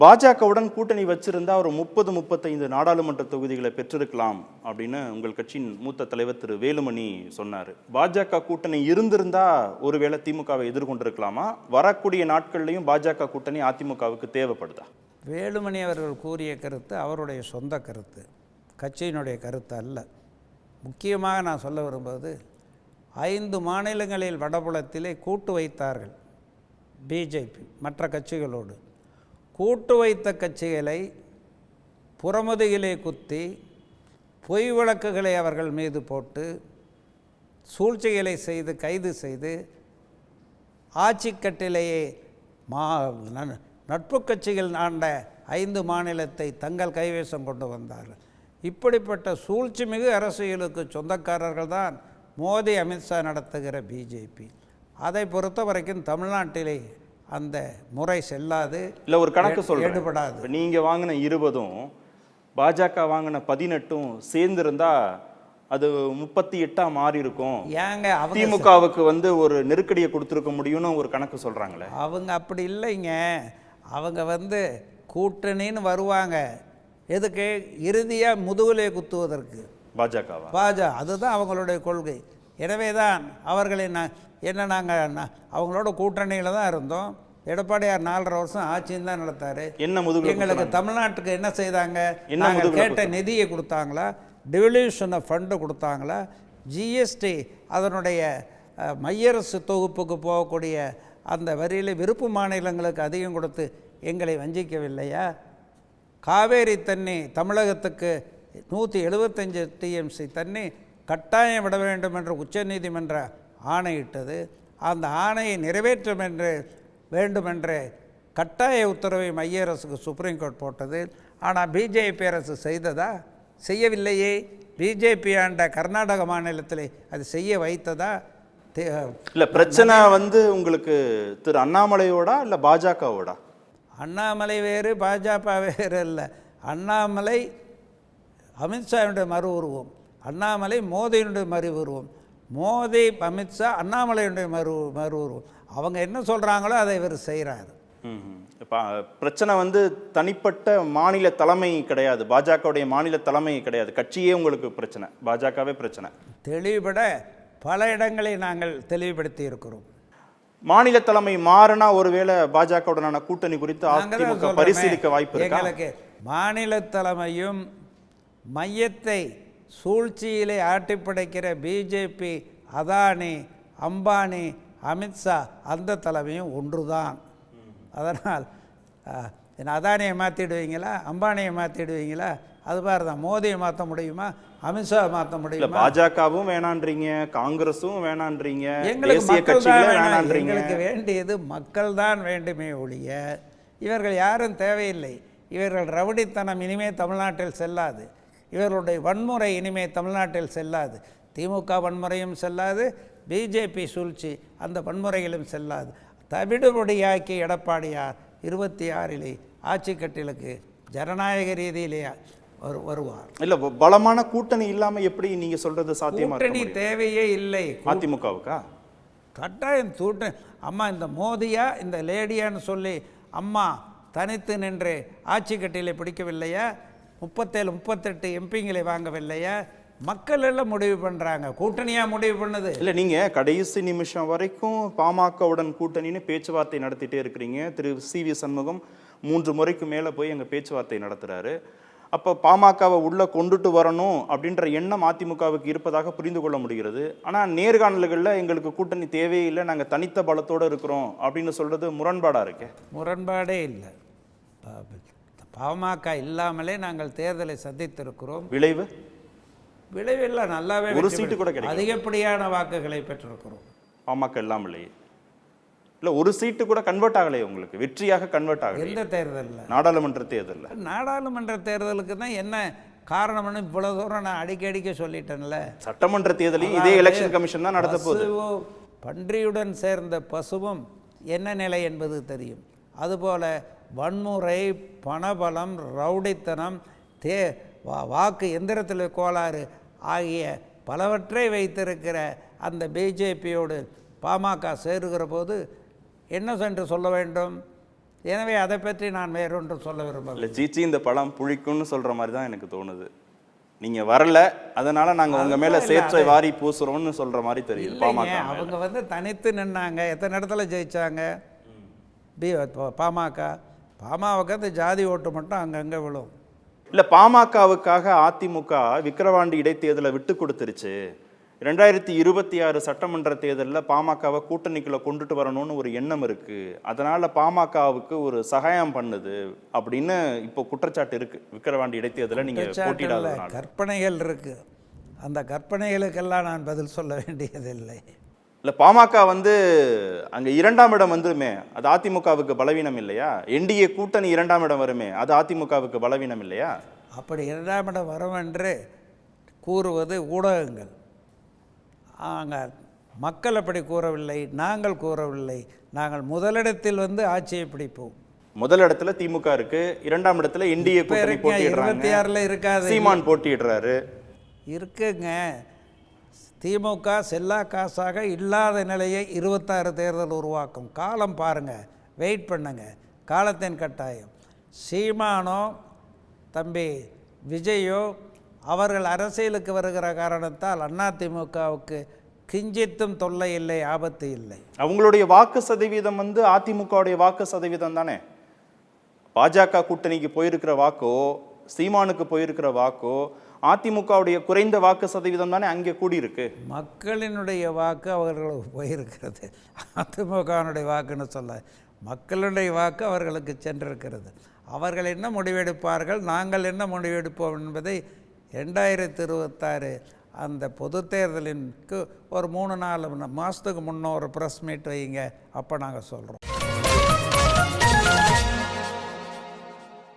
பாஜகவுடன் கூட்டணி வச்சிருந்தா ஒரு 30-35 நாடாளுமன்ற தொகுதிகளை பெற்றிருக்கலாம் அப்படின்னு உங்கள் கட்சியின் மூத்த தலைவர் திரு வேலுமணி சொன்னார். பாஜக கூட்டணி இருந்திருந்தா ஒருவேளை திமுகவை எதிர்கொண்டிருக்கலாமா? வரக்கூடிய நாட்கள்லையும் பாஜக கூட்டணி அதிமுகவுக்கு தேவைப்படுதா? வேலுமணி அவர்கள் கூறிய கருத்து அவருடைய சொந்த கருத்து, கட்சியினுடைய கருத்து அல்ல. முக்கியமாக நான் சொல்ல விரும்புவது, 5 மாநிலங்களில் வடபுலத்திலே கூட்டு வைத்தார்கள் பிஜேபி மற்ற கட்சிகளோடு. கூட்டு வைத்த கட்சிகளை புறமுதுகிலே குத்தி பொய் வழக்குகளை அவர்கள் மீது போட்டு சூழ்ச்சிகளை செய்து கைது செய்து ஆட்சி கட்டிலேயே நட்பு கட்சிகள் ஆண்ட 5 மாநிலத்தை தங்கள் கைவசம் கொண்டு வந்தார்கள். இப்படிப்பட்ட சூழ்ச்சி மிகு அரசியலுக்கு சொந்தக்காரர்கள் தான் மோடி, அமித்ஷா நடத்துகிற பிஜேபி. அதை பொறுத்த வரைக்கும் தமிழ்நாட்டிலே அந்த முறை செல்லாது, இல்லை ஒரு கணக்கு சொல்றேன், ஈடுபடாது. நீங்கள் வாங்கின 20ம் பாஜக வாங்கின 18ம் சேர்ந்திருந்தா அது 38 மாறி இருக்கும். ஏங்க திமுகவுக்கு ஒரு நெருக்கடியை கொடுத்துருக்க முடியும்னு ஒரு கணக்கு சொல்றாங்களே. அவங்க அப்படி இல்லைங்க. அவங்க கூட்டணின்னு வருவாங்க. எதுக்கு? இறுதியாக முதுகுலே குத்துவதற்கு. அதுதான் அவங்களுடைய கொள்கை. எனவே தான் அவர்களை நாங்கள் அவங்களோட கூட்டணியில் தான் இருந்தோம். எடப்பாடியார் 4.5 வருஷம் ஆட்சின்னு தான் நடத்தாரு. எங்களுக்கு தமிழ்நாட்டுக்கு என்ன செய்தாங்க? நாங்கள் கேட்ட நிதியை கொடுத்தாங்களா? டிவல்யூஷன் ஃபண்டு கொடுத்தாங்களா? ஜிஎஸ்டி அதனுடைய மைய அரசு தொகுப்புக்கு போகக்கூடிய அந்த வரியில் விருப்பு மாநிலங்களுக்கு அதிகம் கொடுத்து எங்களை வஞ்சிக்கவில்லையா? காவேரி தண்ணி தமிழகத்துக்கு 175 டிஎம்சி தண்ணி கட்டாயம் விட வேண்டும் என்று உச்சநீதிமன்ற ஆணையிட்டது. அந்த ஆணையை நிறைவேற்ற வேண்டுமென்று கட்டாய உத்தரவை மைய அரசுக்கு சுப்ரீம் கோர்ட் போட்டது. ஆனால் பிஜேபி அரசு செய்ததா? செய்யவில்லையே. பிஜேபி ஆண்ட கர்நாடக மாநிலத்தில் அது செய்ய வைத்ததா? இல்லை, பிரச்சனை உங்களுக்கு திரு அண்ணாமலையோடா இல்லை பாஜகவோடா? அண்ணாமலை வேறு, பாஜக வேறு இல்லை. அண்ணாமலை அமித்ஷாவுடைய மறு உருவம், அண்ணாமலை மோடியினுடைய மறு உருவம், மோடி அமித்ஷா அண்ணாமலையுடைய மறு உருவம். அவங்க என்ன சொல்கிறாங்களோ அதை இவர் செய்கிறாரு. இப்போ பிரச்சனை தனிப்பட்ட மாநில தலைமை கிடையாது, பாஜகவுடைய மாநில தலைமை கிடையாது, கட்சியே உங்களுக்கு பிரச்சனை, பாஜகவே பிரச்சனை. தெளிவுபட பல இடங்களை நாங்கள் தெளிவுபடுத்தி இருக்கிறோம். மாநில தலைமை மாறினா ஒருவேளை பாஜகவுடனான கூட்டணி குறித்து அதிமுக பரிசீலிக்க வாய்ப்பு இருக்கு. எங்களுக்கு மாநில தலைமையும் மையத்தை சூழ்ச்சியிலே ஆட்டிப்படைக்கிற பிஜேபி, அதானி, அம்பானி, அமித்ஷா அந்த தலைமையும் ஒன்று தான். அதனால் அதானியை மாற்றிடுவீங்களா, அம்பானியை மாற்றிடுவீங்களா? அது மாதிரி தான். மோடியை மாற்ற முடியுமா? அமித்ஷா மாற்ற முடியுமா? பாஜகவும் வேணான்றீங்க, காங்கிரஸும் வேணான்றீங்க, எங்களுக்கு வேண்டியது மக்கள் தான் வேண்டுமே ஒழிய இவர்கள் யாரும் தேவையில்லை. இவர்கள் ரவுடித்தனம் இனிமே தமிழ்நாட்டில் செல்லாது. இவர்களுடைய வன்முறை இனிமே தமிழ்நாட்டில் செல்லாது. திமுக வன்முறையும் செல்லாது, பிஜேபி சூழ்ச்சி அந்த வன்முறைகளும் செல்லாது. தவிடுபடியாக்கி எடப்பாடியார் 26 ஆட்சி கட்டிலுக்கு ஜனநாயக ரீதியிலே வருவார். இல்லை, பலமான கூட்டணி இல்லாமல் எப்படி நீங்க சொல்றது சாத்தியமா? கூட்டணி தேவையே இல்லை அதிமுகவுக்கா. கட்டாயம் அம்மா இந்த மோதியா இந்த லேடியான்னு சொல்லி அம்மா தனித்து நின்று ஆட்சி கட்டிலை பிடிக்கவில்லையா? 37-38 எம்பிங்களை வாங்கவில்லையா? மக்கள் எல்லாம் முடிவு பண்ணுறாங்க. கூட்டணியாக முடிவு பண்ணது இல்லை. நீங்கள் கடைசி நிமிஷம் வரைக்கும் பாமகவுடன் கூட்டணின்னு பேச்சுவார்த்தை நடத்திட்டே இருக்கிறீங்க. திரு சி.வி. சண்முகம் 3 முறைக்கு மேலே போய் எங்கள் பேச்சுவார்த்தை நடத்துகிறாரு. அப்போ பாமகவை உள்ளே கொண்டுட்டு வரணும் அப்படின்ற எண்ணம் அதிமுகவுக்கு இருப்பதாக புரிந்து கொள்ள முடிகிறது. ஆனால் நேர்காணல்களில் எங்களுக்கு கூட்டணி தேவையில்லை, நாங்கள் தனித்த பலத்தோடு இருக்கிறோம் அப்படின்னு சொல்கிறது முரண்பாடாக இருக்கே. முரண்பாடே இல்லை. பாமக இல்லாமலே நாங்கள் தேர்தலை சந்தித்திருக்கிறோம். விளைவெல்லாம் நல்லாவே, ஒரு சீட்டு கூட கிடைக்கும், அதிகப்படியான வாக்குகளை பெற்றிருக்கிறோம். பாமக இல்லாமலே இல்லை, ஒரு சீட்டு கூட கன்வெர்ட் ஆகலையே உங்களுக்கு, வெற்றியாக கன்வெர்ட் ஆகலை. எந்த தேர்தலில்? நாடாளுமன்ற தேர்தலில். நாடாளுமன்ற தேர்தலுக்கு தான் என்ன காரணம்னு இவ்வளோ தூரம் நான் அடிக்கடிக்க சொல்லிட்டேன்ல. சட்டமன்ற தேர்தலையும் இதே எலெக்ஷன் கமிஷன் தான் நடத்த போகுது. பன்றியுடன் சேர்ந்த பசுவும் என்ன நிலை என்பது தெரியும். அதுபோல் வன்முறை, பணபலம், ரவுடித்தனம், வாக்கு எந்திரத்தில் கோளாறு ஆகிய பலவற்றை வைத்திருக்கிற அந்த பிஜேபியோடு பாமக சேருகிற போது என்ன சென்று சொல்ல வேண்டும்? எனவே அதை பற்றி நான் வேறொன்றும் சொல்ல விரும்பல. இல்லை சீச்சி, இந்த பழம் புளிக்கும்னு சொல்கிற மாதிரி தான் எனக்கு தோணுது. நீங்கள் வரல, அதனால் நாங்கள் உங்கள் மேலே சேற்றை வாரி பூசுகிறோம்னு சொல்கிற மாதிரி தெரியுது பாமக. அவங்க வந்து தனித்து நின்னாங்க. எத்தனை இடத்துல ஜெயிச்சாங்க பாமக? பாமகவுக்கு அந்த ஜாதி ஓட்டு மட்டும் அங்கங்கே விழும். இல்லை, பாமகவுக்காக அதிமுக விக்கிரவாண்டி இடைத்தேர்தலை விட்டு கொடுத்துருச்சு. 2026 சட்டமன்ற தேர்தலில் பாமகவை கூட்டணிக்குள்ளே கொண்டுட்டு வரணும்னு ஒரு எண்ணம் இருக்குது, அதனால் பாமகவுக்கு ஒரு சகாயம் பண்ணுது அப்படின்னு இப்போ குற்றச்சாட்டு இருக்குது. விக்கிரவாண்டி இடைத்தேர்தலை நீங்கள் போட்டியிடாத கற்பனைகள் இருக்குது. அந்த கற்பனைகளுக்கெல்லாம் நான் பதில் சொல்ல வேண்டியதில்லை. இல்லை, பாமக வந்து அங்கே 2ஆம் இடம் வந்துருமே, அது அதிமுகவுக்கு பலவீனம் இல்லையா? என்டிஏ கூட்டணி 2ஆம் இடம் வருமே, அது அதிமுகவுக்கு பலவீனம் இல்லையா? அப்படி 2ஆம் இடம் வரும் என்று கூறுவது ஊடகங்கள். மக்கள் அப்படி கூறவில்லை, நாங்கள் கூறவில்லை. நாங்கள் முதலிடத்தில் வந்து ஆட்சியை பிடிப்போம். முதலிடத்துல திமுக இருக்கு, 2ஆம் இடத்துல என்டிஏ கூட்டணி போட்டியிடுறாங்க. 26 இருக்காது, சீமான் போட்டியிடுறாரு. இருக்குங்க. திமுக செல்லா காசாக இல்லாத நிலையை 26 தேர்தல் உருவாக்கும். காலம் பாருங்க, வெயிட் பண்ணுங்க, காலத்தின் கட்டாயம். சீமானோ தம்பி விஜயோ அவர்கள் அரசியலுக்கு வருகிற காரணத்தால் அதிமுகவுக்கு கிஞ்சித்தும் தொல்லை இல்லை, ஆபத்து இல்லை. அவங்களுடைய வாக்கு சதவீதம் வந்து அதிமுகவுடைய வாக்கு சதவீதம் தானே. பாஜக கூட்டணிக்கு போயிருக்கிற வாக்கோ சீமானுக்கு போயிருக்கிற வாக்கோ அதிமுகவுடைய குறைந்த வாக்கு சதவீதம் தானே அங்கே கூடியிருக்கு. மக்களினுடைய வாக்கு அவர்களுக்கு போயிருக்கிறது, அதிமுகவினுடைய வாக்குன்னு சொல்ல. மக்களுடைய வாக்கு அவர்களுக்கு சென்றிருக்கிறது. அவர்கள் என்ன முடிவெடுப்பார்கள், நாங்கள் என்ன முடிவெடுப்போம் என்பதை 2026 அந்த பொது தேர்தலிற்கு ஒரு 3-4 மாதத்துக்கு முன்னே ஒரு ப்ரெஸ் மீட் வைங்க, அப்போ நாங்கள் சொல்கிறோம்.